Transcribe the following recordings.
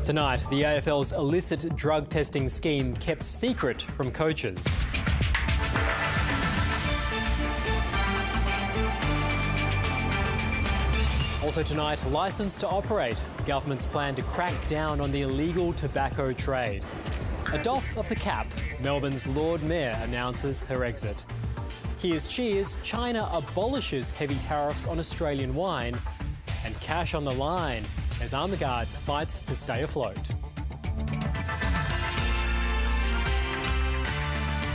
Tonight, the AFL's illicit drug testing scheme kept secret from coaches. Also tonight, licence to operate. The government's plan to crack down on the illegal tobacco trade. A doff of the cap, Melbourne's Lord Mayor announces her exit. Here's cheers, China abolishes heavy tariffs on Australian wine. And cash on the line as Armaguard fights to stay afloat.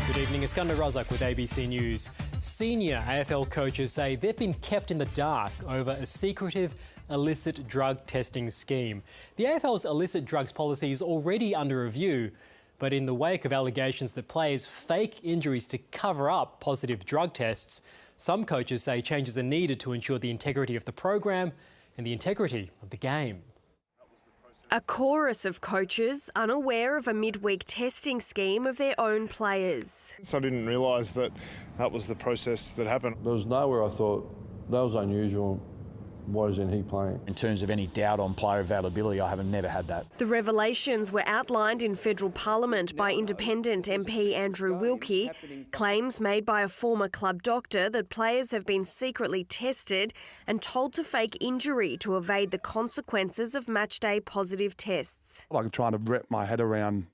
Good evening, Iskandar Razak with ABC News. Senior AFL coaches say they've been kept in the dark over a secretive illicit drug testing scheme. The AFL's illicit drugs policy is already under review, but in the wake of allegations that players fake injuries to cover up positive drug tests, some coaches say changes are needed to ensure the integrity of the program and the integrity of the game. A chorus of coaches unaware of a midweek testing scheme of their own players. I didn't realise that was the process that happened. There was nowhere I thought that was unusual. Why isn't he playing? In terms of any doubt on player availability, I have never had that. The revelations were outlined in federal parliament by independent MP Andrew Wilkie. Claims made by a former club doctor that players have been secretly tested and told to fake injury to evade the consequences of matchday positive tests. Like trying to wrap my head around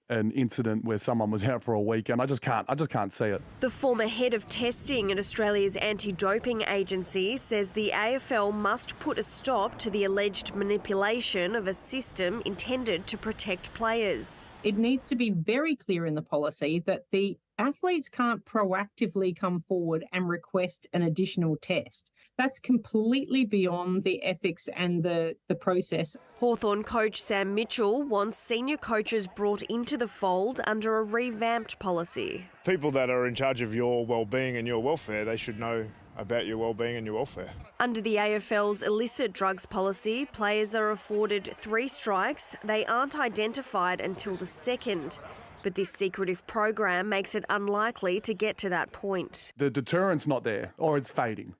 an incident where someone was out for a week, and I just can't see it. The former head of testing at Australia's anti-doping agency says the AFL must put a stop to the alleged manipulation of a system intended to protect players. It needs to be very clear in the policy that the athletes can't proactively come forward and request an additional test. That's completely beyond the ethics and the process. Hawthorn coach Sam Mitchell wants senior coaches brought into the fold under a revamped policy. People that are in charge of your well-being and your welfare, they should know about your well-being and your welfare. Under the AFL's illicit drugs policy, players are afforded 3 strikes. They aren't identified until the 2nd. But this secretive program makes it unlikely to get to that point. The deterrent's not there, or it's fading.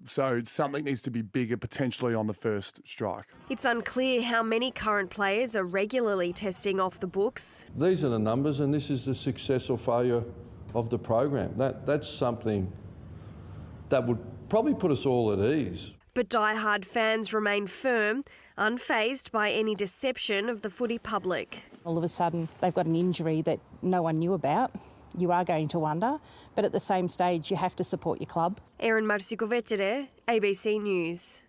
So something needs to be bigger potentially on the first strike. It's unclear how many current players are regularly testing off the books. These are the numbers, and this is the success or failure of the program. That's something that would probably put us all at ease. But die-hard fans remain firm, unfazed by any deception of the footy public. All of a sudden, they've got an injury that no one knew about. You are going to wonder, but at the same stage, you have to support your club. Erin Marsicovetere, ABC News.